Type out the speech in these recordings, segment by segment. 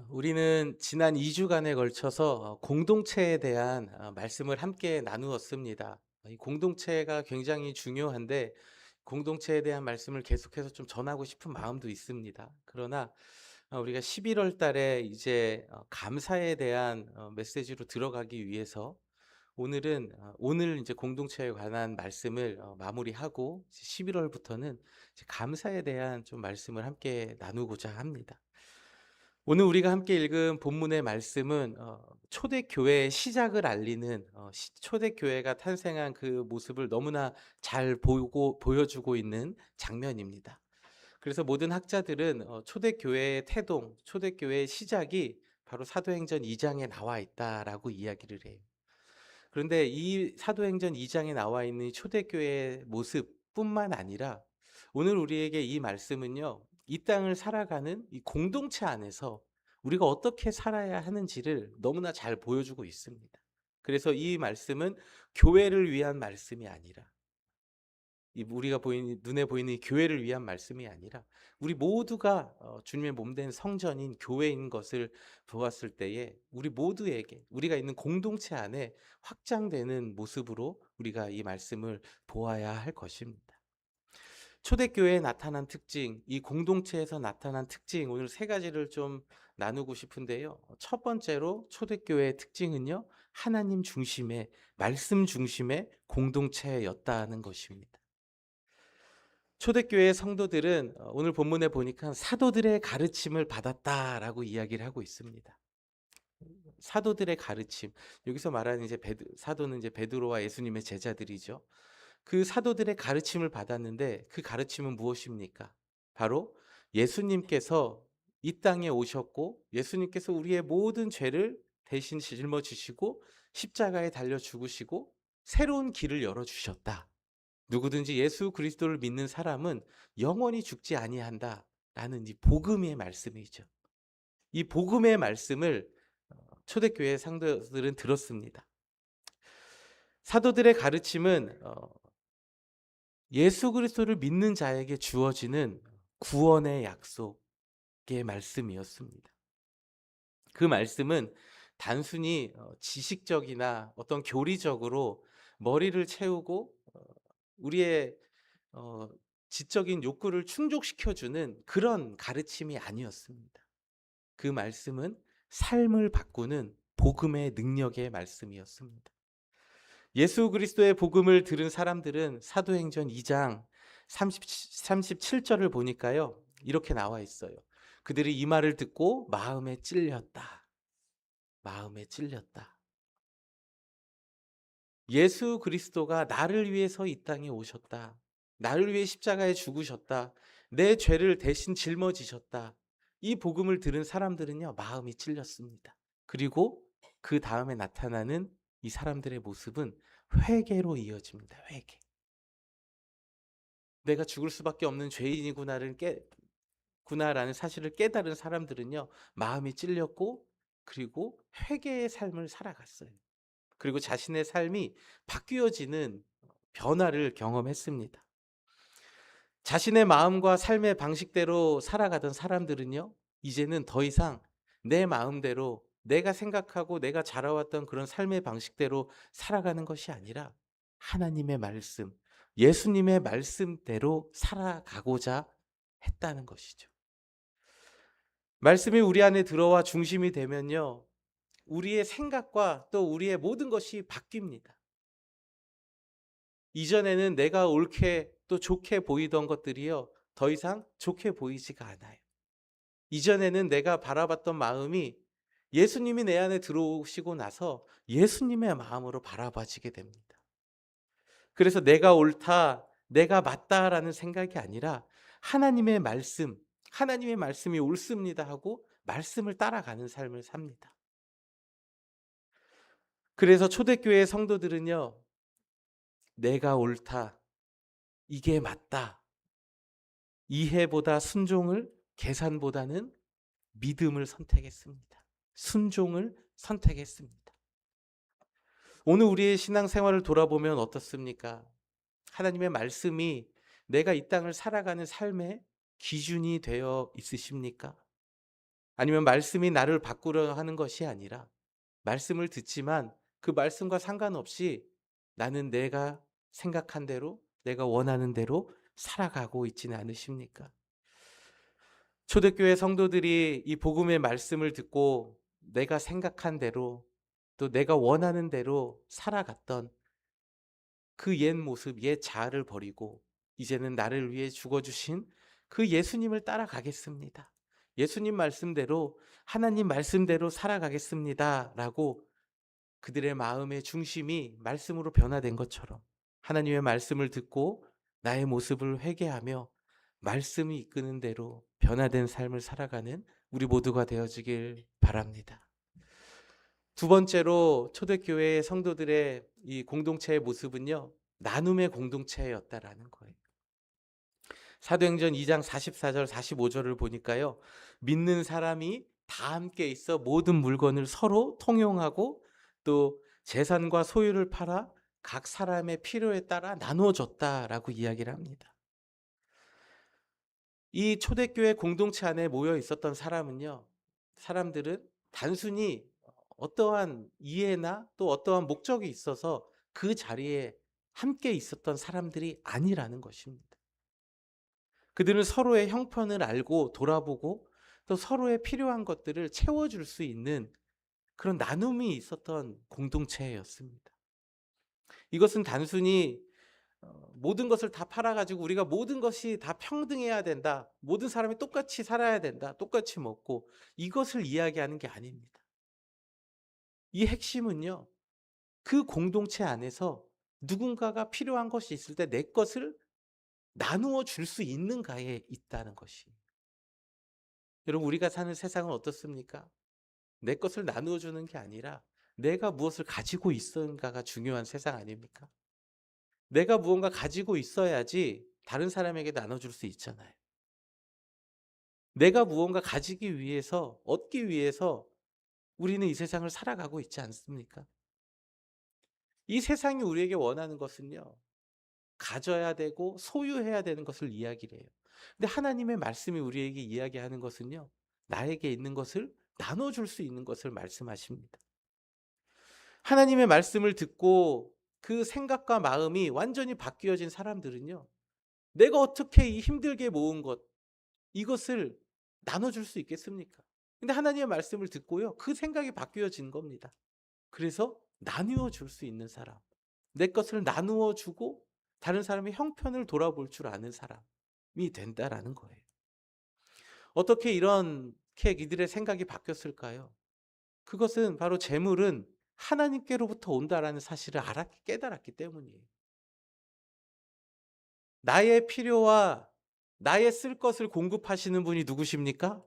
우리는 지난 2주간에 걸쳐서 공동체에 대한 말씀을 함께 나누었습니다. 이 공동체가 굉장히 중요한데 공동체에 대한 말씀을 계속해서 좀 전하고 싶은 마음도 있습니다. 그러나 우리가 11월 달에 이제 감사에 대한 메시지로 들어가기 위해서 오늘은 오늘 이제 공동체에 관한 말씀을 마무리하고 11월부터는 감사에 대한 좀 말씀을 함께 나누고자 합니다. 오늘 우리가 함께 읽은 본문의 말씀은 초대교회의 시작을 알리는 초대교회가 탄생한 그 모습을 너무나 잘 보여주고 있는 장면입니다. 그래서 모든 학자들은 초대교회의 태동, 초대교회의 시작이 바로 사도행전 2장에 나와 있다라고 이야기를 해요. 그런데 이 사도행전 2장에 나와 있는 초대교회의 모습뿐만 아니라 오늘 우리에게 이 말씀은요, 이 땅을 살아가는 이 공동체 안에서 우리가 어떻게 살아야 하는지를 너무나 잘 보여주고 있습니다. 그래서 이 말씀은 교회를 위한 말씀이 아니라 우리가 눈에 보이는 이 교회를 위한 말씀이 아니라 우리 모두가 주님의 몸된 성전인 교회인 것을 보았을 때에 우리 모두에게 우리가 있는 공동체 안에 확장되는 모습으로 우리가 이 말씀을 보아야 할 것입니다. 초대교회에 나타난 특징, 이 공동체에서 나타난 특징, 오늘 세 가지를 좀 나누고 싶은데요. 첫 번째로 초대교회의 특징은요, 하나님 중심의, 말씀 중심의 공동체였다는 것입니다. 초대교회 성도들은 오늘 본문에 보니까 사도들의 가르침을 받았다라고 이야기를 하고 있습니다. 사도들의 가르침. 여기서 말하는 이제 사도는 이제 베드로와 예수님의 제자들이죠. 그 사도들의 가르침을 받았는데 그 가르침은 무엇입니까? 바로 예수님께서 이 땅에 오셨고 예수님께서 우리의 모든 죄를 대신 짊어지시고 십자가에 달려 죽으시고 새로운 길을 열어 주셨다. 누구든지 예수 그리스도를 믿는 사람은 영원히 죽지 아니한다라는 이 복음의 말씀이죠. 이 복음의 말씀을 초대교회 상도들은 들었습니다. 사도들의 가르침은 예수 그리스도를 믿는 자에게 주어지는 구원의 약속의 말씀이었습니다. 그 말씀은 단순히 지식적이나 어떤 교리적으로 머리를 채우고 우리의 어 지적인 욕구를 충족시켜주는 그런 가르침이 아니었습니다. 그 말씀은 삶을 바꾸는 복음의 능력의 말씀이었습니다. 예수 그리스도의 복음을 들은 사람들은 사도행전 2장 37절을 보니까요, 이렇게 나와 있어요. 그들이 이 말을 듣고 마음에 찔렸다. 마음에 찔렸다. 예수 그리스도가 나를 위해서 이 땅에 오셨다. 나를 위해 십자가에 죽으셨다. 내 죄를 대신 짊어지셨다. 이 복음을 들은 사람들은요, 마음이 찔렸습니다. 그리고 그 다음에 나타나는 이 사람들의 모습은 회개로 이어집니다. 회개. 내가 죽을 수밖에 없는 구나라는 사실을 깨달은 사람들은요, 마음이 찔렸고 그리고 회개의 삶을 살아갔어요. 그리고 자신의 삶이 바뀌어지는 변화를 경험했습니다. 자신의 마음과 삶의 방식대로 살아가던 사람들은요, 이제는 더 이상 내 마음대로 내가 생각하고 내가 자라왔던 그런 삶의 방식대로 살아가는 것이 아니라 하나님의 말씀, 예수님의 말씀대로 살아가고자 했다는 것이죠. 말씀이 우리 안에 들어와 중심이 되면요, 우리의 생각과 또 우리의 모든 것이 바뀝니다. 이전에는 내가 옳게 또 좋게 보이던 것들이요, 더 이상 좋게 보이지가 않아요. 이전에는 내가 바라봤던 마음이 예수님이 내 안에 들어오시고 나서 예수님의 마음으로 바라봐지게 됩니다. 그래서 내가 옳다, 내가 맞다라는 생각이 아니라 하나님의 말씀, 하나님의 말씀이 옳습니다 하고 말씀을 따라가는 삶을 삽니다. 그래서 초대교회 성도들은요, 내가 옳다, 이게 맞다, 이해보다 순종을, 계산보다는 믿음을 선택했습니다. 순종을 선택했습니다. 오늘 우리의 신앙생활을 돌아보면 어떻습니까? 하나님의 말씀이 내가 이 땅을 살아가는 삶의 기준이 되어 있으십니까? 아니면 말씀이 나를 바꾸려 하는 것이 아니라 말씀을 듣지만 그 말씀과 상관없이 나는 내가 생각한 대로, 내가 원하는 대로 살아가고 있지는 않으십니까? 초대교회 성도들이 이 복음의 말씀을 듣고 내가 생각한 대로 또 내가 원하는 대로 살아갔던 그 옛 모습, 옛 자아를 버리고 이제는 나를 위해 죽어주신 그 예수님을 따라가겠습니다. 예수님 말씀대로, 하나님 말씀대로 살아가겠습니다. 라고 그들의 마음의 중심이 말씀으로 변화된 것처럼 하나님의 말씀을 듣고 나의 모습을 회개하며 말씀이 이끄는 대로 변화된 삶을 살아가는 우리 모두가 되어지길 바랍니다. 두 번째로 초대교회 성도들의 이 공동체의 모습은요, 나눔의 공동체였다라는 거예요. 사도행전 2장 44절 45절을 보니까요, 믿는 사람이 다 함께 있어 모든 물건을 서로 통용하고 또 재산과 소유를 팔아 각 사람의 필요에 따라 나누어 줬다라고 이야기를 합니다. 이 초대교회 공동체 안에 모여 있었던 사람들은 단순히 어떠한 이해나 또 어떠한 목적이 있어서 그 자리에 함께 있었던 사람들이 아니라는 것입니다. 그들은 서로의 형편을 알고 돌아보고 또 서로의 필요한 것들을 채워줄 수 있는 그런 나눔이 있었던 공동체였습니다. 이것은 단순히 모든 것을 다 팔아가지고 우리가 모든 것이 다 평등해야 된다, 모든 사람이 똑같이 살아야 된다, 똑같이 먹고, 이것을 이야기하는 게 아닙니다. 이 핵심은요, 그 공동체 안에서 누군가가 필요한 것이 있을 때 내 것을 나누어 줄 수 있는가에 있다는 것이. 여러분, 우리가 사는 세상은 어떻습니까? 내 것을 나누어 주는 게 아니라 내가 무엇을 가지고 있는가가 중요한 세상 아닙니까? 내가 무언가 가지고 있어야지 다른 사람에게 나눠줄 수 있잖아요. 내가 무언가 가지기 위해서, 얻기 위해서 우리는 이 세상을 살아가고 있지 않습니까? 이 세상이 우리에게 원하는 것은요, 가져야 되고 소유해야 되는 것을 이야기를 해요. 근데 하나님의 말씀이 우리에게 이야기하는 것은요, 나에게 있는 것을 나눠줄 수 있는 것을 말씀하십니다. 하나님의 말씀을 듣고 그 생각과 마음이 완전히 바뀌어진 사람들은요, 내가 어떻게 이 힘들게 모은 것, 이것을 나눠줄 수 있겠습니까? 근데 하나님의 말씀을 듣고요, 그 생각이 바뀌어진 겁니다. 그래서 나누어 줄 수 있는 사람, 내 것을 나누어 주고 다른 사람의 형편을 돌아볼 줄 아는 사람이 된다라는 거예요. 어떻게 이렇게 이들의 생각이 바뀌었을까요? 그것은 바로 재물은 하나님께로부터 온다라는 사실을 깨달았기 때문이에요. 나의 필요와 나의 쓸 것을 공급하시는 분이 누구십니까?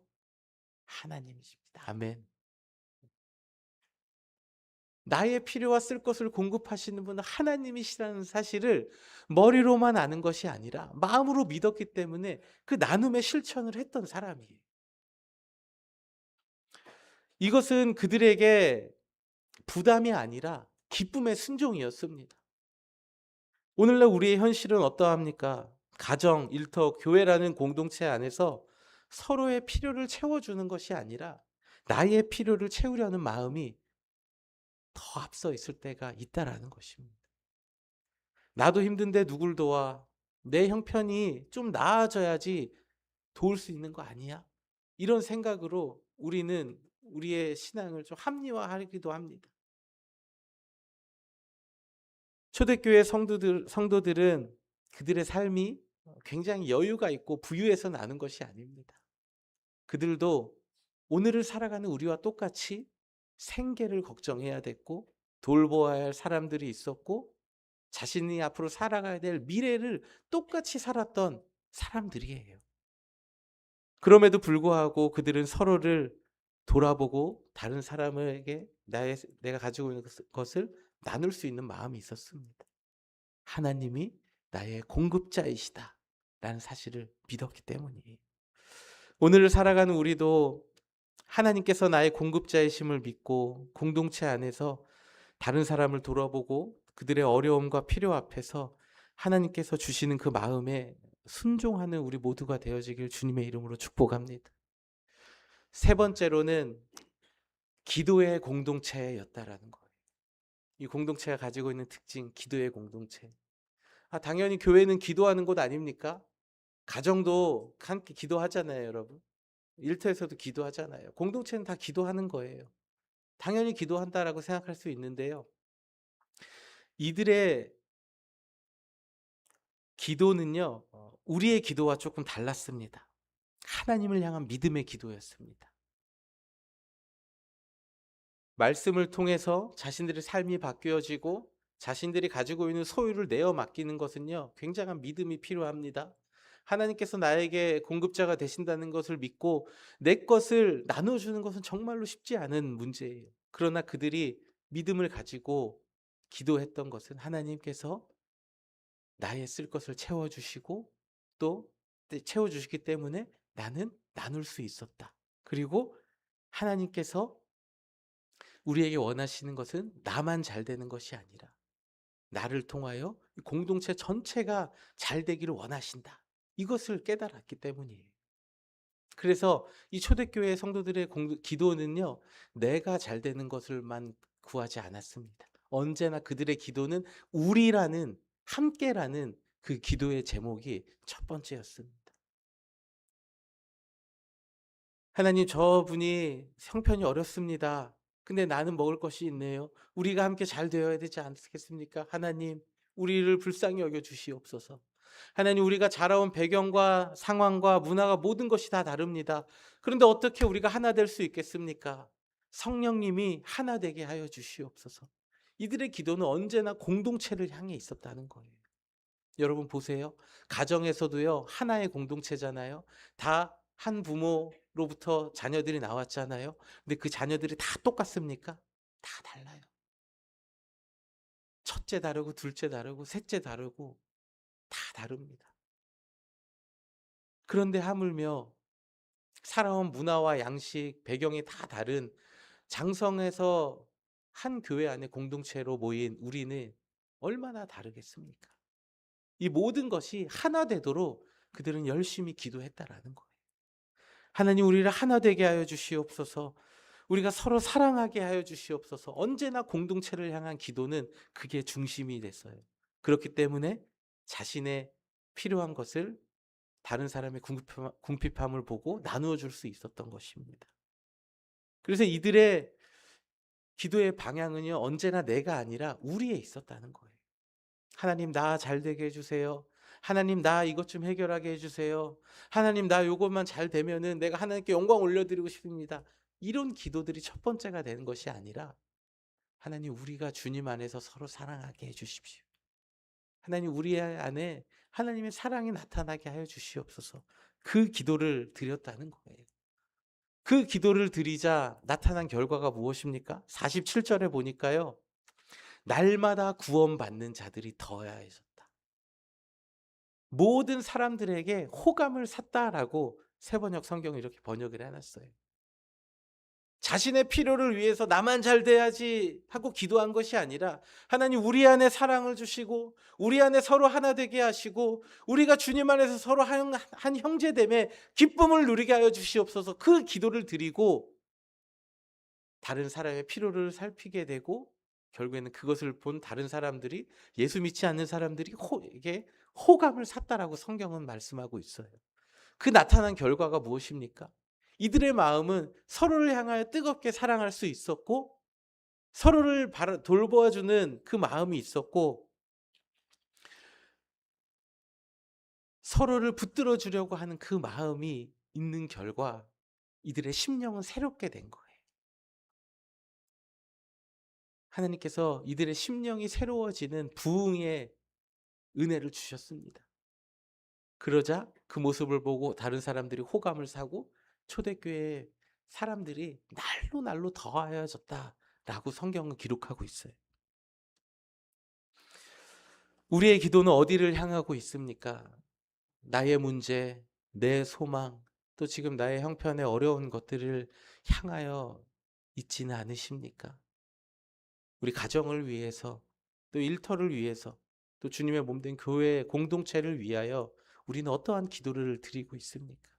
하나님이십니다. 아멘. 나의 필요와 쓸 것을 공급하시는 분은 하나님이시라는 사실을 머리로만 아는 것이 아니라 마음으로 믿었기 때문에 그 나눔의 실천을 했던 사람이에요. 이것은 그들에게 부담이 아니라 기쁨의 순종이었습니다. 오늘날 우리의 현실은 어떠합니까? 가정, 일터, 교회라는 공동체 안에서 서로의 필요를 채워주는 것이 아니라 나의 필요를 채우려는 마음이 더 앞서 있을 때가 있다라는 것입니다. 나도 힘든데 누굴 도와? 내 형편이 좀 나아져야지 도울 수 있는 거 아니야? 이런 생각으로 우리는 우리의 신앙을 좀 합리화하기도 합니다. 초대교회 성도들은 그들의 삶이 굉장히 여유가 있고 부유해서 나는 것이 아닙니다. 그들도 오늘을 살아가는 우리와 똑같이 생계를 걱정해야 됐고 돌보아야 할 사람들이 있었고 자신이 앞으로 살아가야 될 미래를 똑같이 살았던 사람들이에요. 그럼에도 불구하고 그들은 서로를 돌아보고 다른 사람에게 내가 가지고 있는 것을 나눌 수 있는 마음이 있었습니다. 하나님이 나의 공급자이시다 라는 사실을 믿었기 때문이에요. 오늘을 살아가는 우리도 하나님께서 나의 공급자이심을 믿고 공동체 안에서 다른 사람을 돌아보고 그들의 어려움과 필요 앞에서 하나님께서 주시는 그 마음에 순종하는 우리 모두가 되어지길 주님의 이름으로 축복합니다. 세 번째로는 기도의 공동체였다라는 거예요. 이 공동체가 가지고 있는 특징, 기도의 공동체. 당연히 교회는 기도하는 곳 아닙니까? 가정도 함께 기도하잖아요, 여러분. 일터에서도 기도하잖아요. 공동체는 다 기도하는 거예요. 당연히 기도한다라고 생각할 수 있는데요. 이들의 기도는요, 우리의 기도와 조금 달랐습니다. 하나님을 향한 믿음의 기도였습니다. 말씀을 통해서 자신들의 삶이 바뀌어지고 자신들이 가지고 있는 소유를 내어 맡기는 것은요, 굉장한 믿음이 필요합니다. 하나님께서 나에게 공급자가 되신다는 것을 믿고 내 것을 나눠주는 것은 정말로 쉽지 않은 문제예요. 그러나 그들이 믿음을 가지고 기도했던 것은 하나님께서 나의 쓸 것을 채워주시고 또 채워주시기 때문에 나는 나눌 수 있었다. 그리고 하나님께서 우리에게 원하시는 것은 나만 잘 되는 것이 아니라 나를 통하여 공동체 전체가 잘 되기를 원하신다. 이것을 깨달았기 때문이에요. 그래서 이 초대교회 성도들의 기도는요, 내가 잘 되는 것을만 구하지 않았습니다. 언제나 그들의 기도는 우리라는, 함께라는 그 기도의 제목이 첫 번째였습니다. 하나님, 저분이 형편이 어렵습니다. 근데 나는 먹을 것이 있네요. 우리가 함께 잘 되어야 되지 않겠습니까? 하나님, 우리를 불쌍히 여겨 주시옵소서. 하나님, 우리가 자라온 배경과 상황과 문화가 모든 것이 다 다릅니다. 그런데 어떻게 우리가 하나 될 수 있겠습니까? 성령님이 하나 되게 하여 주시옵소서. 이들의 기도는 언제나 공동체를 향해 있었다는 거예요. 여러분 보세요. 가정에서도요, 하나의 공동체잖아요. 다 한 부모로부터 자녀들이 나왔잖아요. 근데 그 자녀들이 다 똑같습니까? 다 달라요. 첫째 다르고 둘째 다르고 셋째 다르고 다 다릅니다. 그런데 하물며 살아온 문화와 양식, 배경이 다 다른 장성에서 한 교회 안에 공동체로 모인 우리는 얼마나 다르겠습니까? 이 모든 것이 하나 되도록 그들은 열심히 기도했다라는 거예요. 하나님, 우리를 하나 되게 하여 주시옵소서. 우리가 서로 사랑하게 하여 주시옵소서. 언제나 공동체를 향한 기도는 그게 중심이 됐어요. 그렇기 때문에 자신의 필요한 것을 다른 사람의 궁핍함을 보고 나누어 줄 수 있었던 것입니다. 그래서 이들의 기도의 방향은요, 언제나 내가 아니라 우리에 있었다는 거예요. 하나님, 나 잘 되게 해주세요. 하나님, 나 이것 좀 해결하게 해주세요. 하나님, 나 요것만 잘 되면은 내가 하나님께 영광 올려드리고 싶습니다. 이런 기도들이 첫 번째가 되는 것이 아니라, 하나님, 우리가 주님 안에서 서로 사랑하게 해주십시오. 하나님, 우리 안에 하나님의 사랑이 나타나게 하여 주시옵소서. 그 기도를 드렸다는 거예요. 그 기도를 드리자 나타난 결과가 무엇입니까? 47절에 보니까요, 날마다 구원받는 자들이 더하여졌다. 모든 사람들에게 호감을 샀다라고 세번역 성경을 이렇게 번역을 해놨어요. 자신의 필요를 위해서 나만 잘 돼야지 하고 기도한 것이 아니라, 하나님, 우리 안에 사랑을 주시고 우리 안에 서로 하나 되게 하시고 우리가 주님 안에서 서로 한 형제됨의 기쁨을 누리게 하여 주시옵소서. 그 기도를 드리고 다른 사람의 필요를 살피게 되고, 결국에는 그것을 본 다른 사람들이, 예수 믿지 않는 사람들이 이게 호감을 샀다라고 성경은 말씀하고 있어요. 그 나타난 결과가 무엇입니까? 이들의 마음은 서로를 향하여 뜨겁게 사랑할 수 있었고, 서로를 돌보아주는 그 마음이 있었고, 서로를 붙들어 주려고 하는 그 마음이 있는 결과, 이들의 심령은 새롭게 된 거예요. 하나님께서 이들의 심령이 새로워지는 부흥의 은혜를 주셨습니다. 그러자 그 모습을 보고 다른 사람들이 호감을 사고 초대교회 사람들이 날로 날로 더하여졌다라고 성경은 기록하고 있어요. 우리의 기도는 어디를 향하고 있습니까? 나의 문제, 내 소망, 또 지금 나의 형편에 어려운 것들을 향하여 있지는 않으십니까? 우리 가정을 위해서, 또 일터를 위해서, 또 주님의 몸된 교회 공동체를 위하여 우리는 어떠한 기도를 드리고 있습니까?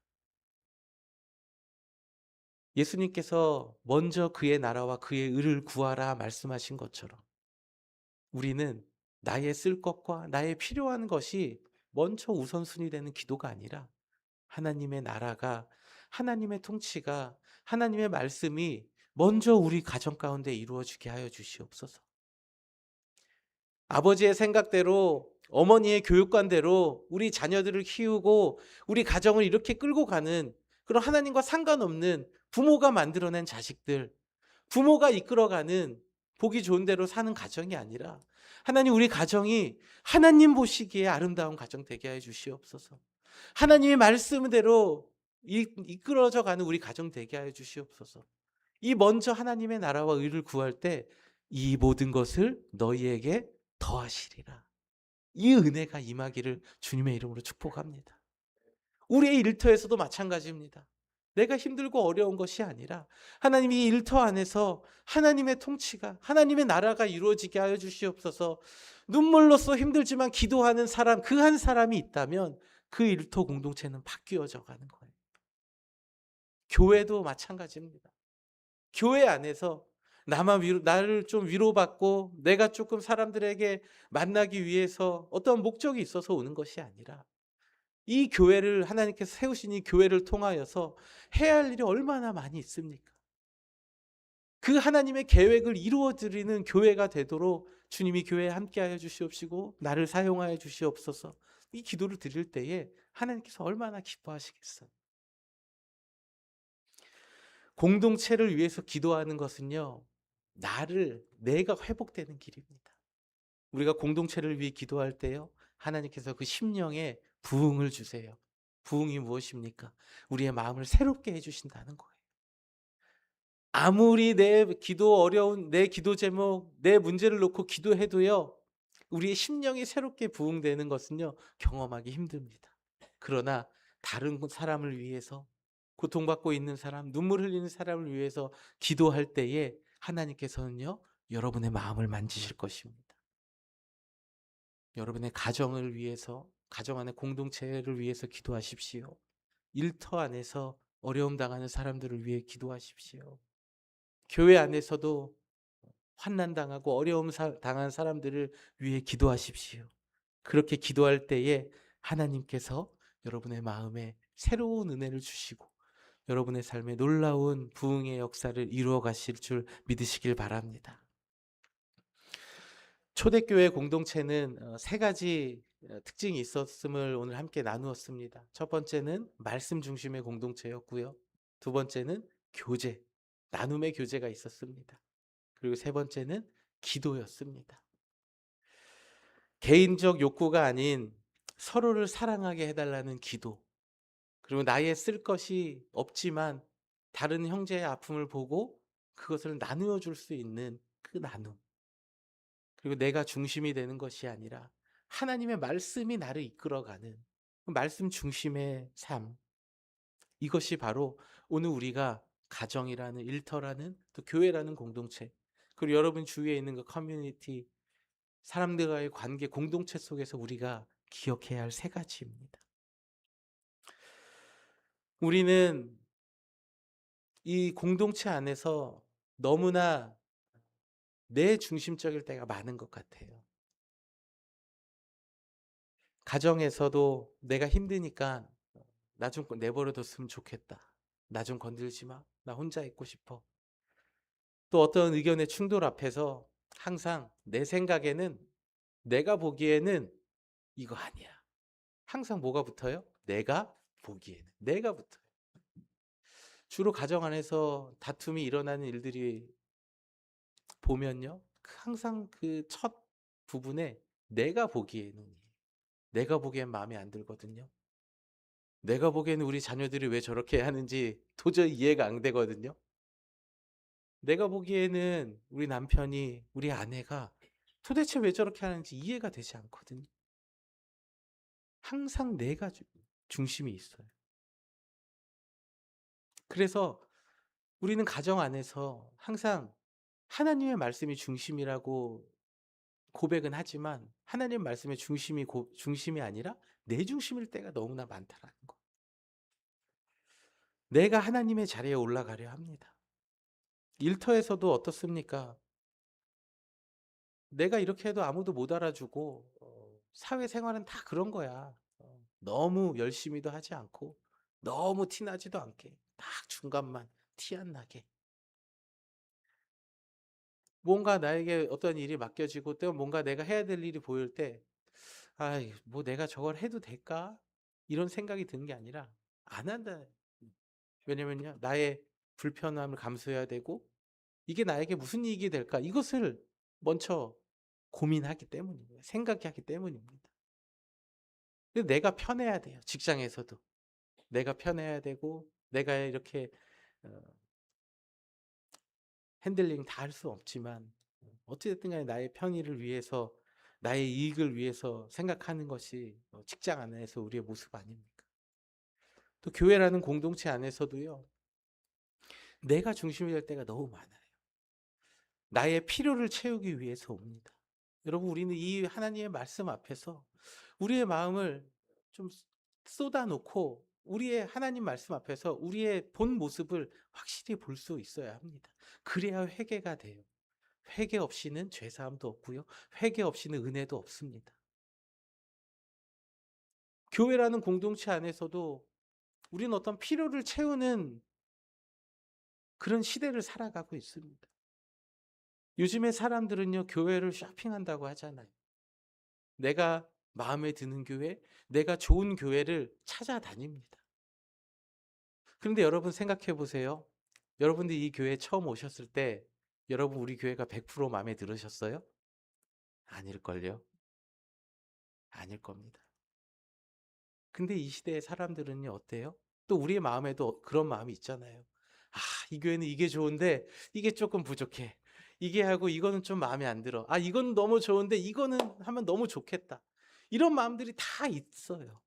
예수님께서 먼저 그의 나라와 그의 의를 구하라 말씀하신 것처럼 우리는 나의 쓸 것과 나의 필요한 것이 먼저 우선순위 되는 기도가 아니라 하나님의 나라가, 하나님의 통치가, 하나님의 말씀이 먼저 우리 가정 가운데 이루어지게 하여 주시옵소서. 아버지의 생각대로, 어머니의 교육관대로 우리 자녀들을 키우고 우리 가정을 이렇게 끌고 가는 그런 하나님과 상관없는 부모가 만들어낸 자식들, 부모가 이끌어가는 보기 좋은 대로 사는 가정이 아니라 하나님, 우리 가정이 하나님 보시기에 아름다운 가정 되게 해 주시옵소서. 하나님의 말씀대로 이끌어져 가는 우리 가정 되게 하여 주시옵소서. 이 먼저 하나님의 나라와 의를 구할 때 이 모든 것을 너희에게 더하시리라. 이 은혜가 임하기를 주님의 이름으로 축복합니다. 우리의 일터에서도 마찬가지입니다. 내가 힘들고 어려운 것이 아니라 하나님이 이 일터 안에서 하나님의 통치가, 하나님의 나라가 이루어지게 하여 주시옵소서. 눈물로써 힘들지만 기도하는 사람, 그 한 사람이 있다면 그 일터 공동체는 바뀌어져 가는 거예요. 교회도 마찬가지입니다. 교회 안에서 나를 좀 위로받고 내가 조금 사람들에게 만나기 위해서 어떤 목적이 있어서 오는 것이 아니라 이 교회를, 하나님께서 세우신 이 교회를 통하여서 해야 할 일이 얼마나 많이 있습니까? 그 하나님의 계획을 이루어 드리는 교회가 되도록 주님이 교회에 함께하여 주시옵시고 나를 사용하여 주시옵소서. 이 기도를 드릴 때에 하나님께서 얼마나 기뻐하시겠어요. 공동체를 위해서 기도하는 것은요, 내가 회복되는 길입니다. 우리가 공동체를 위해 기도할 때요, 하나님께서 그 심령에 부흥을 주세요. 부흥이 무엇입니까? 우리의 마음을 새롭게 해주신다는 거예요. 아무리 내 기도 제목, 내 문제를 놓고 기도해도요, 우리의 심령이 새롭게 부흥되는 것은요, 경험하기 힘듭니다. 그러나 다른 사람을 위해서, 고통받고 있는 사람, 눈물 흘리는 사람을 위해서 기도할 때에 하나님께서는요, 여러분의 마음을 만지실 것입니다. 여러분의 가정을 위해서, 가정 안의 공동체를 위해서 기도하십시오. 일터 안에서 어려움 당하는 사람들을 위해 기도하십시오. 교회 안에서도 환난 당하고 어려움 당한 사람들을 위해 기도하십시오. 그렇게 기도할 때에 하나님께서 여러분의 마음에 새로운 은혜를 주시고 여러분의 삶에 놀라운 부흥의 역사를 이루어 가실 줄 믿으시길 바랍니다. 초대교회 공동체는 세 가지 특징이 있었음을 오늘 함께 나누었습니다. 첫 번째는 말씀 중심의 공동체였고요. 두 번째는 교제, 나눔의 교제가 있었습니다. 그리고 세 번째는 기도였습니다. 개인적 욕구가 아닌 서로를 사랑하게 해달라는 기도, 그리고 나의 쓸 것이 없지만 다른 형제의 아픔을 보고 그것을 나누어 줄 수 있는 그 나눔, 그리고 내가 중심이 되는 것이 아니라 하나님의 말씀이 나를 이끌어가는 그 말씀 중심의 삶, 이것이 바로 오늘 우리가 가정이라는, 일터라는, 또 교회라는 공동체, 그리고 여러분 주위에 있는 그 커뮤니티, 사람들과의 관계, 공동체 속에서 우리가 기억해야 할 세 가지입니다. 우리는 이 공동체 안에서 너무나 내 중심적일 때가 많은 것 같아요. 가정에서도 내가 힘드니까 나 좀 내버려 뒀으면 좋겠다. 나 좀 건들지 마. 나 혼자 있고 싶어. 또 어떤 의견의 충돌 앞에서 항상 내 생각에는, 내가 보기에는 이거 아니야. 항상 뭐가 붙어요? 내가 보기에는. 내가 붙어요. 주로 가정 안에서 다툼이 일어나는 일들이 보면요, 항상 그 첫 부분에 내가 보기에는, 내가 보기엔 마음에 안 들거든요. 내가 보기에는 우리 자녀들이 왜 저렇게 하는지 도저히 이해가 안 되거든요. 내가 보기에는 우리 남편이, 우리 아내가 도대체 왜 저렇게 하는지 이해가 되지 않거든요. 항상 내가 중심이 있어요. 그래서 우리는 가정 안에서 항상 하나님의 말씀이 중심이라고 고백은 하지만 하나님 말씀의 중심이 아니라 내 중심일 때가 너무나 많다라는 거. 내가 하나님의 자리에 올라가려 합니다. 일터에서도 어떻습니까? 내가 이렇게 해도 아무도 못 알아주고 사회생활은 다 그런 거야. 너무 열심히도 하지 않고 너무 티나지도 않게 딱 중간만 티 안 나게. 뭔가 나에게 어떤 일이 맡겨지고 또 뭔가 내가 해야 될 일이 보일 때 '아이 뭐 내가 저걸 해도 될까?' 이런 생각이 드는 게 아니라 안 한다. 왜냐면요. 나의 불편함을 감수해야 되고 '이게 나에게 무슨 이익이 될까?' 이것을 먼저 고민하기 때문이에요. 생각하기 때문입니다. 그래서 내가 편해야 돼요, 직장에서도. 내가 편해야 되고 내가 이렇게 어 핸들링 다 할 수 없지만 어찌 됐든 간에 나의 편의를 위해서 나의 이익을 위해서 생각하는 것이 직장 안에서 우리의 모습 아닙니까? 또 교회라는 공동체 안에서도요. 내가 중심이 될 때가 너무 많아요. 나의 필요를 채우기 위해서 옵니다. 여러분 우리는 이 하나님의 말씀 앞에서 우리의 마음을 좀 쏟아 놓고 우리의 하나님 말씀 앞에서 우리의 본 모습을 확실히 볼 수 있어야 합니다. 그래야 회개가 돼요. 회개 없이는 죄 사함도 없고요. 회개 없이는 은혜도 없습니다. 교회라는 공동체 안에서도 우리는 어떤 필요를 채우는 그런 시대를 살아가고 있습니다. 요즘에 사람들은요, 교회를 쇼핑한다고 하잖아요. 내가 마음에 드는 교회, 내가 좋은 교회를 찾아다닙니다. 그런데 여러분 생각해 보세요. 여러분들이 이 교회에 처음 오셨을 때 여러분 우리 교회가 100% 마음에 들으셨어요? 아닐걸요? 아닐 겁니다. 근데 이 시대의 사람들은요, 어때요? 또 우리의 마음에도 그런 마음이 있잖아요. 아, 이 교회는 이게 좋은데 이게 조금 부족해. 이게 하고 이거는 좀 마음에 안 들어. 아, 이건 너무 좋은데 이거는 하면 너무 좋겠다. 이런 마음들이 다 있어요.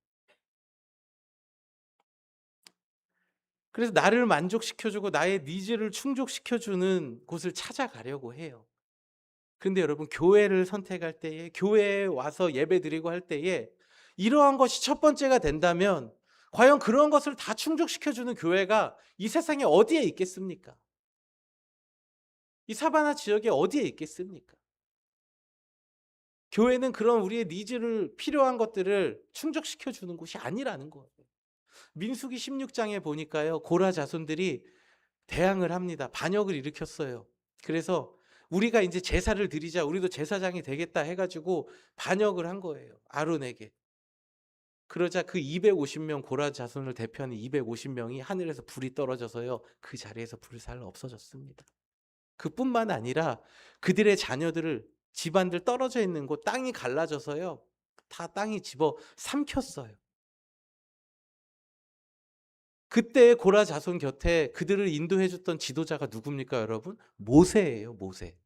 그래서 나를 만족시켜주고 나의 니즈를 충족시켜주는 곳을 찾아가려고 해요. 근데 여러분 교회를 선택할 때에 교회에 와서 예배드리고 할 때에 이러한 것이 첫 번째가 된다면 과연 그런 것을 다 충족시켜주는 교회가 이 세상에 어디에 있겠습니까? 이 사바나 지역에 어디에 있겠습니까? 교회는 그런 우리의 니즈를 필요한 것들을 충족시켜주는 곳이 아니라는 거예요. 민수기 16장에 보니까요. 고라 자손들이 대항을 합니다. 반역을 일으켰어요. 그래서 우리가 이제 제사를 드리자. 우리도 제사장이 되겠다 해가지고 반역을 한 거예요. 아론에게. 그러자 그 250명 고라 자손을 대표하는 250명이 하늘에서 불이 떨어져서요. 그 자리에서 불살라 없어졌습니다. 그뿐만 아니라 그들의 자녀들을 집안들 떨어져 있는 곳 땅이 갈라져서요. 다 땅이 집어 삼켰어요. 그때 고라 자손 곁에 그들을 인도해 줬던 지도자가 누굽니까, 여러분? 모세예요, 모세.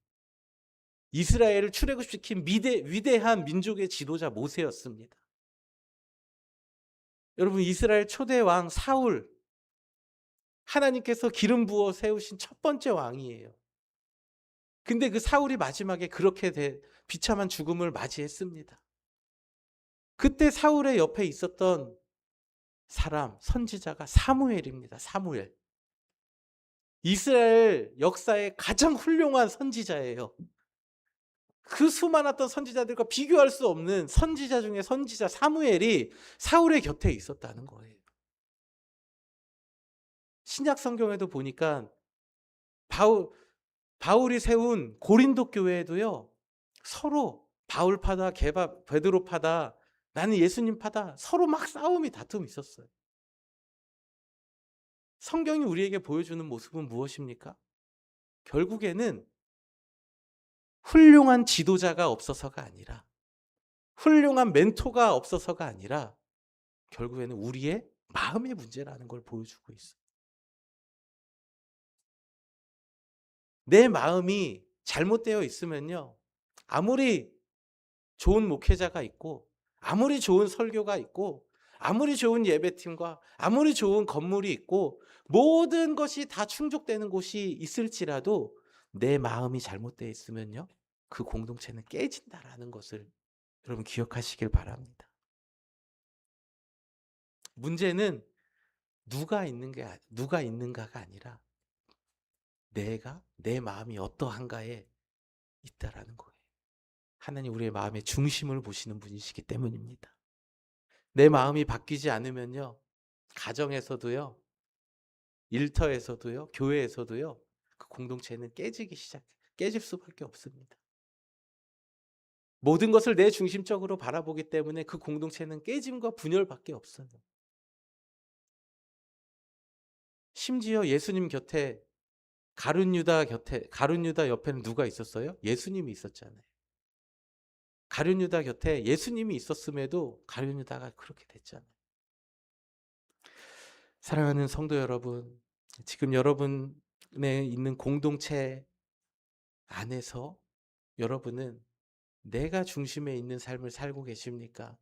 이스라엘을 출애굽시킨 위대한 민족의 지도자 모세였습니다. 여러분 이스라엘 초대 왕 사울 하나님께서 기름 부어 세우신 첫 번째 왕이에요. 근데 그 사울이 마지막에 그렇게 비참한 죽음을 맞이했습니다. 그때 사울의 옆에 있었던 사람 선지자가 사무엘입니다. 사무엘. 이스라엘 역사의 가장 훌륭한 선지자예요. 그 수많았던 선지자들과 비교할 수 없는 선지자 중에 선지자 사무엘이 사울의 곁에 있었다는 거예요. 신약 성경에도 보니까 바울이 세운 고린도 교회에도요. 서로 바울파다 베드로파다 나는 예수님파다 서로 막 싸움이 다툼이 있었어요. 성경이 우리에게 보여주는 모습은 무엇입니까? 결국에는 훌륭한 지도자가 없어서가 아니라 훌륭한 멘토가 없어서가 아니라 결국에는 우리의 마음의 문제라는 걸 보여주고 있어요. 내 마음이 잘못되어 있으면요. 아무리 좋은 목회자가 있고 아무리 좋은 설교가 있고 아무리 좋은 예배팀과 아무리 좋은 건물이 있고 모든 것이 다 충족되는 곳이 있을지라도 내 마음이 잘못되어 있으면요. 그 공동체는 깨진다라는 것을 여러분 기억하시길 바랍니다. 문제는 누가 있는가가 아니라 내 마음이 어떠한가에 있다라는 거예요. 하나님 우리의 마음의 중심을 보시는 분이시기 때문입니다. 내 마음이 바뀌지 않으면요, 가정에서도요, 일터에서도요, 교회에서도요, 그 공동체는 깨질 수밖에 없습니다. 모든 것을 내 중심적으로 바라보기 때문에 그 공동체는 깨짐과 분열밖에 없어요. 심지어 예수님 곁에 가룟 유다 옆에는 누가 있었어요? 예수님이 있었잖아요. 가룟 유다 곁에 예수님이 있었음에도 가룟 유다가 그렇게 됐잖아요. 사랑하는 성도 여러분, 지금 여러분의 있는 공동체 안에서 여러분은 내가 중심에 있는 삶을 살고 계십니까?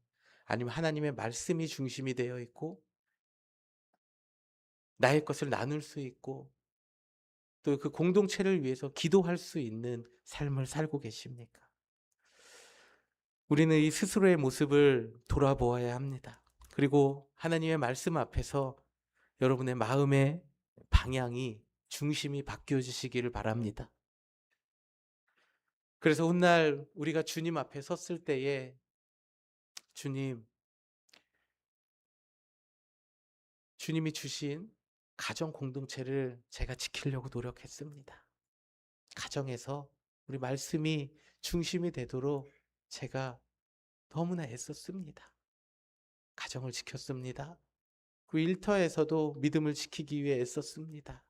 아니면 하나님의 말씀이 중심이 되어 있고 나의 것을 나눌 수 있고 또 그 공동체를 위해서 기도할 수 있는 삶을 살고 계십니까? 우리는 이 스스로의 모습을 돌아보아야 합니다. 그리고 하나님의 말씀 앞에서 여러분의 마음의 방향이 중심이 바뀌어지시기를 바랍니다. 그래서 훗날 우리가 주님 앞에 섰을 때에 주님이 주신 가정 공동체를 제가 지키려고 노력했습니다. 가정에서 우리 말씀이 중심이 되도록 제가 너무나 애썼습니다. 가정을 지켰습니다. 그 일터에서도 믿음을 지키기 위해 애썼습니다.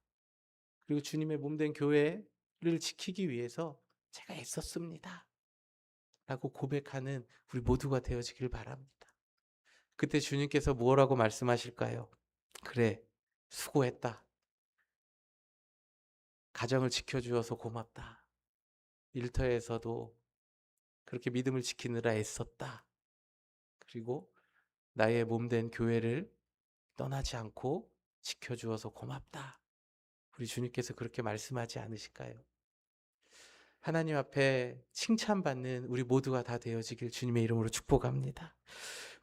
그리고 주님의 몸된 교회를 지키기 위해서 제가 애썼습니다. 라고 고백하는 우리 모두가 되어지길 바랍니다. 그때 주님께서 뭐라고 말씀하실까요? 그래, 수고했다. 가정을 지켜주어서 고맙다. 일터에서도 그렇게 믿음을 지키느라 애썼다. 그리고 나의 몸된 교회를 떠나지 않고 지켜주어서 고맙다. 우리 주님께서 그렇게 말씀하지 않으실까요? 하나님 앞에 칭찬받는 우리 모두가 다 되어지길 주님의 이름으로 축복합니다.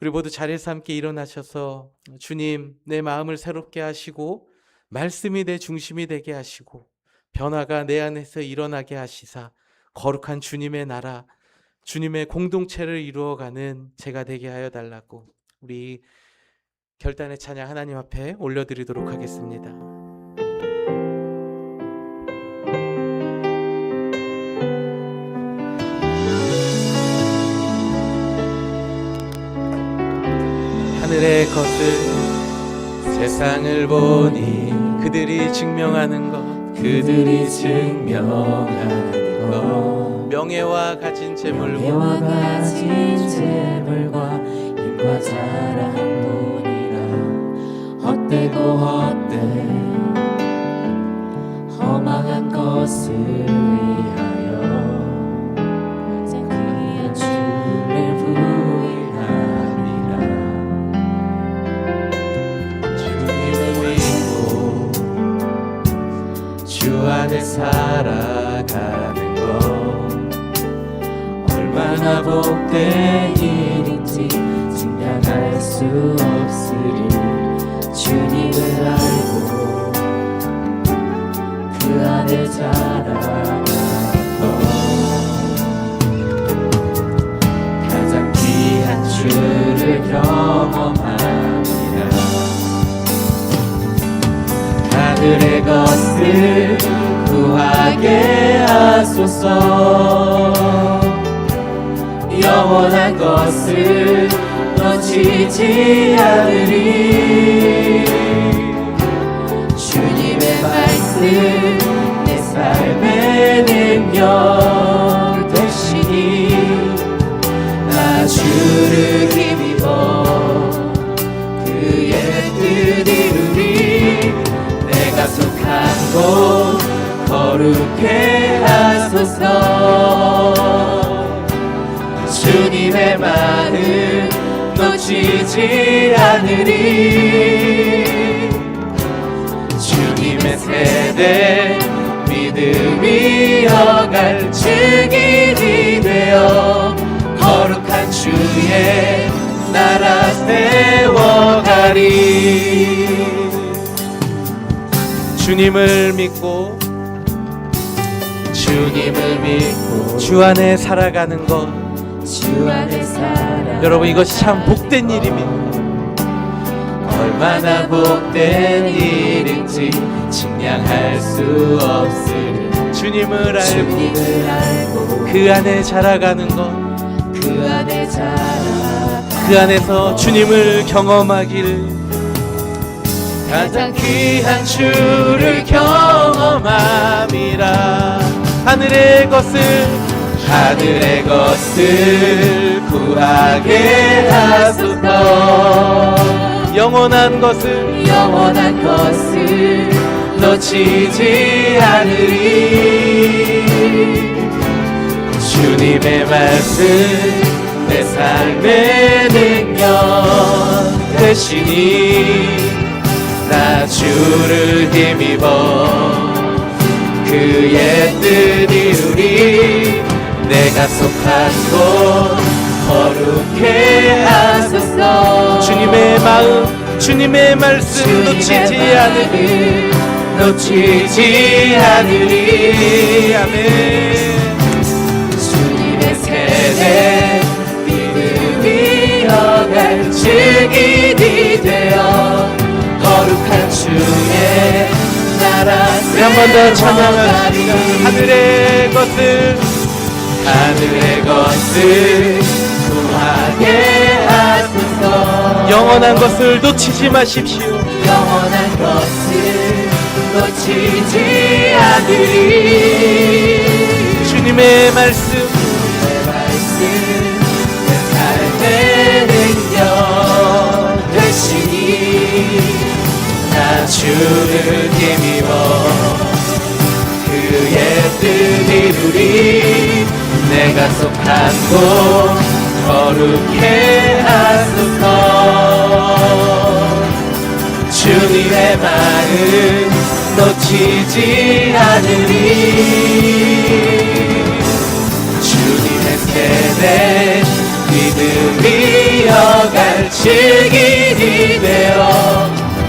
우리 모두 자리에서 함께 일어나셔서 주님, 내 마음을 새롭게 하시고 말씀이 내 중심이 되게 하시고 변화가 내 안에서 일어나게 하시사 거룩한 주님의 나라, 주님의 공동체를 이루어가는 제가 되게 하여 달라고 우리 결단의 찬양 하나님 앞에 올려드리도록 하겠습니다. 하늘의 것을 세상을 보니 그들이 증명하는 것 명예와 가진 재물과 힘과 자랑 보니라. 헛되고 험악한 것을 위하여 귀한 주를 부인하리라. 주님을 믿고 주 안에 살아가는 것 얼마나 복된 일인지 증명할 수 없으리. 주님을 알고 그 안에 자라가는 것 가장 귀한 주를 경험합니다. 하늘의 것을 구하게 하소서. 영원한 것을 놓치지 않으리. 주님의 말씀 내 삶의 능력 되시니 나 주를 힘입어 그의 뜻 이루리. 내가 속한 곳 거룩해 하소서. 주님의 마음 놓치지 않으리. 주님의 세대 믿음이 어갈 증인이 되어 거룩한 주의 나라 세워가리. 주님을 믿고 주님을 믿고 주 안에 살아가는 것, 주 안에 살아 여러분 이것이 참 복된 일입니다. 얼마나 복된 일인지 측량할 수 없으리 주님을 알고 주님을 알고 그 안에 자라가는 것, 그 안에 자라 그 안에서 주님을 경험하기를 가장 귀한 주를 경험함이라 하늘의 것을 구하게 하소서 영원한 것을 놓치지 않으리 주님의 말씀 내 삶의 능력 되시니 나 주를 힘입어 그의 뜻 이루리 내가 속한 곳 거룩해 하소서 주님의 마음, 주님의 말씀 놓치지 않으리 아멘. 주님의 세대 믿음이 어갈 증인이 되어 거룩한 주의 나라 우리 한 번 더 찬양합시다. 하늘의 것을 구하게 하소서 영원한 것을 놓치지 마십시오 영원한 것을 놓치지 않으리 주님의 말씀 내 삶의 능력 되시니 나 주를 힘입어 그의 뜻 이루리 내가 속한 곳 거룩해 하소서 주님의 마음 놓치지 않으리 주님의 세대 믿음이 어갈 증인이 되어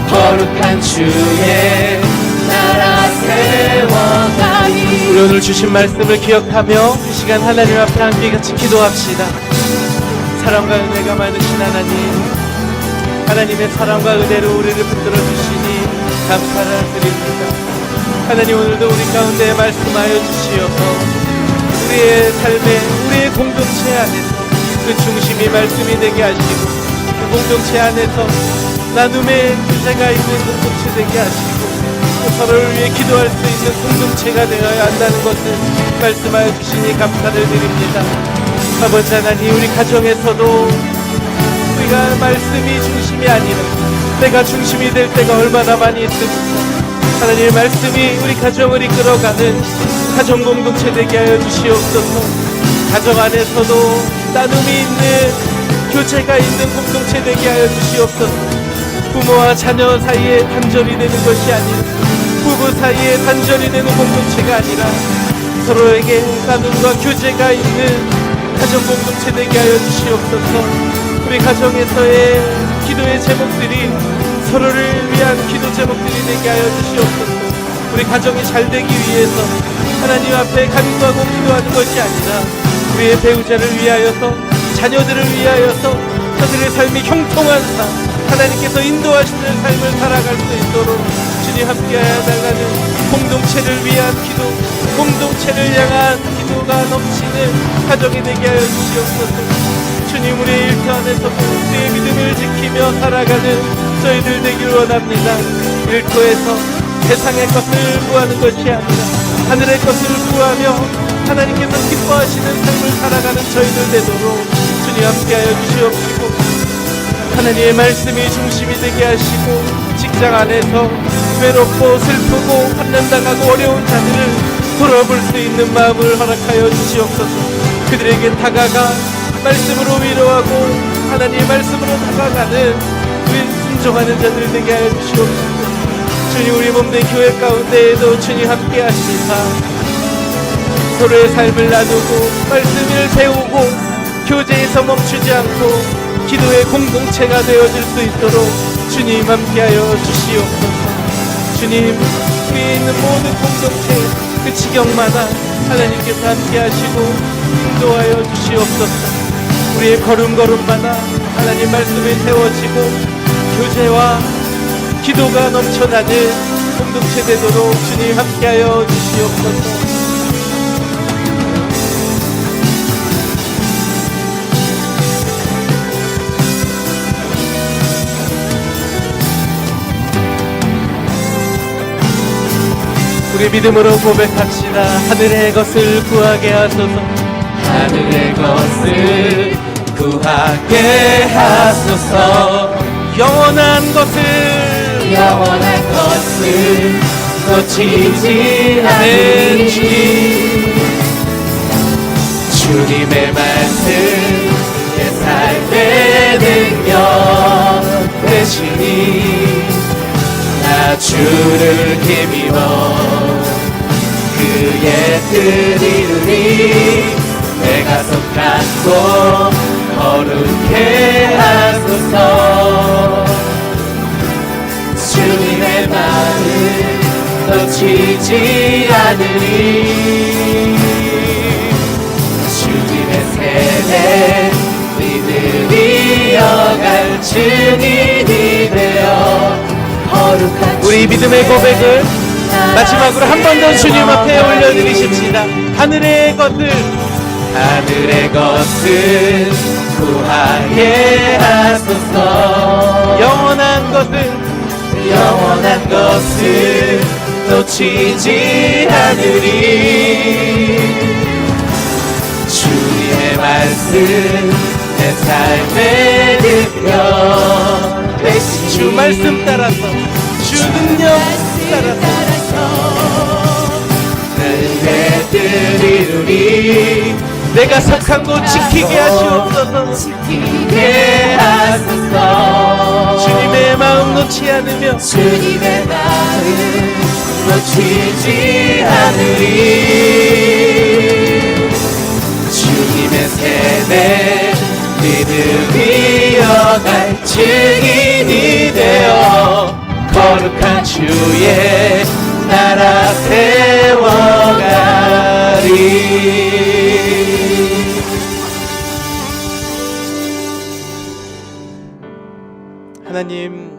거룩한 주의 나라 세워가니 우리 오늘 주신 말씀을 기억하며 이 시간 하나님 앞에 함께 같이 기도합시다. 사랑과 은혜가 많으신 하나님의 사랑과 은혜로 우리를 붙들어 주시니 감사를 드립니다. 하나님 오늘도 우리 가운데 말씀하여 주시어서 우리의 삶에 우리의 공동체 안에서 그 중심이 말씀이 되게 하시고 그 공동체 안에서 나눔의 주제가 있는 공동체 되게 하시고 서로를 위해 기도할 수 있는 공동체가 되어야 한다는 것을 말씀하여 주시니 감사를 드립니다. 아버지 하나님 우리 가정에서도 우리가 말씀이 중심이 아니라 내가 중심이 될 때가 얼마나 많이 있습니까? 하나님의 말씀이 우리 가정을 이끌어가는 가정 공동체 되게 하여 주시옵소서. 가정 안에서도 나눔이 있는 교제가 있는 공동체 되게 하여 주시옵소서. 부모와 자녀 사이에 단절이 되는 것이 아니라 부부 사이에 단절이 되는 공동체가 아니라 서로에게 나눔과 교제가 있는 가정 공동체 되게 하여 주시옵소서. 우리 가정에서의 기도의 제목들이 서로를 위한 기도 제목들이 되게 하여 주시옵소서. 우리 가정이 잘 되기 위해서 하나님 앞에 간구하고 기도하는 것이 아니라 우리의 배우자를 위하여서 자녀들을 위하여서 저들의 삶이 형통한 삶 하나님께서 인도하시는 삶을 살아갈 수 있도록 주님 함께하여 달라는 공동체를 위한 기도 공동체를 향한 기도가 넘치는 가정이 되게 하여 주시옵소서. 주님 우리의 일터 안에서도 우리의 믿음을 지키며 살아가는 저희들 되기를 원합니다. 일터에서 세상의 것을 구하는 것이 아니라 하늘의 것을 구하며 하나님께서 기뻐하시는 삶을 살아가는 저희들 되도록 주님 함께하여 주시옵시고 하나님의 말씀이 중심이 되게 하시고 직장 안에서 외롭고 슬프고 환난당하고 어려운 자들을 돌아볼 수 있는 마음을 허락하여 주시옵소서. 그들에게 다가가 말씀으로 위로하고 하나님의 말씀으로 다가가는 순종하는 자들 되게 하여 주시옵소서. 주님 우리 몸된 교회 가운데에도 주님 함께 하시사 서로의 삶을 나누고 말씀을 배우고 교제에서 멈추지 않고 기도의 공동체가 되어질 수 있도록 주님 함께하여 주시옵소서. 주님 우리에 있는 모든 공동체 그 지경마다 하나님께서 함께 하시고 인도하여 주시옵소서. 우리의 걸음걸음마다 하나님 말씀에 세워지고 교제와 기도가 넘쳐나는 공동체 되도록 주님 함께하여 주시옵소서. 우리 믿음으로 고백합시다. 하늘의 것을 구하게 하소서. 하늘의 것을 구하게 하소서. 영원한 것을 놓치지 않으니 주님의 말씀 내 삶의 능력 되시니 나 주를 힘입어 그의 뜻 이루니 내가 속한 곳 거룩해 하소서. 주님의 마음 놓치지 않으리. 주님의 세대 믿음이 여갈 증인이 되어 거룩한 우리 믿음의 고백을 마지막으로 한 번 더 주님 앞에 올려드리십시다. 하늘의 것을 구하게 하소서. 영원한 것을 놓치지 않으리. 주님의 말씀 내 삶의 능력 되시니 주 말씀 따라서 주 능력 따라서 내 뜻 이루리. 내가 속한 곳 지키게 하시옵소서. 지키게 하소서. 주님의 마음 놓지 않으며 주님의 마음 놓치지 않으리. 주님의 세대 믿음이 여갈 증인이 되어 거룩한 주의 나라 세워가리. 하나님,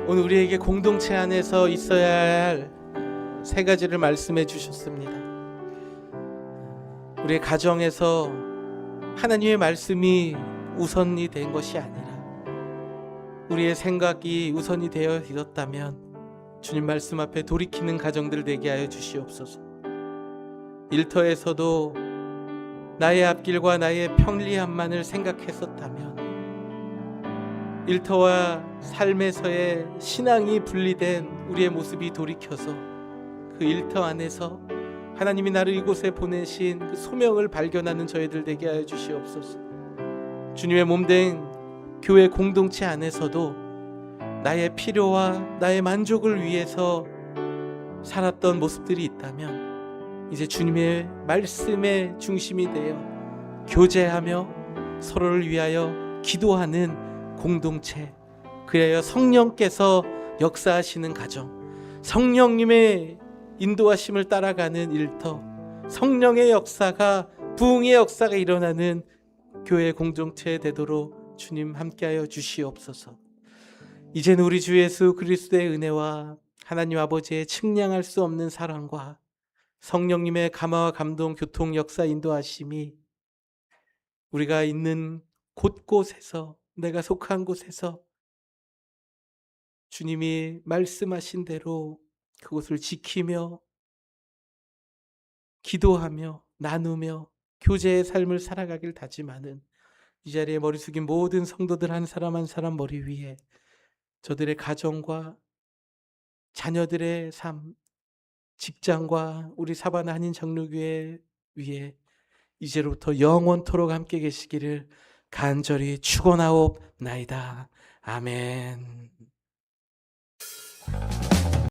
오늘 우리에게 공동체 안에서 있어야 할 세 가지를 말씀해 주셨습니다. 우리의 가정에서 하나님의 말씀이 우선이 된 것이 아니라 우리의 생각이 우선이 되어 있었다면 주님 말씀 앞에 돌이키는 가정들 되게 하여 주시옵소서. 일터에서도 나의 앞길과 나의 편리함만을 생각했었다면 일터와 삶에서의 신앙이 분리된 우리의 모습이 돌이켜서 그 일터 안에서 하나님이 나를 이곳에 보내신 그 소명을 발견하는 저희들 되게 하여 주시옵소서. 주님의 몸된 교회 공동체 안에서도 나의 필요와 나의 만족을 위해서 살았던 모습들이 있다면 이제 주님의 말씀의 중심이 되어 교제하며 서로를 위하여 기도하는 공동체, 그래야 성령께서 역사하시는 가정, 성령님의 인도하심을 따라가는 일터, 성령의 역사가, 부흥의 역사가 일어나는 교회 공동체 되도록 주님 함께하여 주시옵소서. 이제는 우리 주 예수 그리스도의 은혜와 하나님 아버지의 측량할 수 없는 사랑과 성령님의 감화와 감동, 교통, 역사, 인도하심이 우리가 있는 곳곳에서, 내가 속한 곳에서 주님이 말씀하신 대로 그곳을 지키며 기도하며 나누며 교제의 삶을 살아가길 다짐하는 이 자리에 머리 숙인 모든 성도들 한 사람 한 사람 머리 위에 저들의 가정과 자녀들의 삶, 직장과 우리 사바나 한인 장로교회 위에 이제로부터 영원토록 함께 계시기를 간절히 축원하옵나이다. 아멘.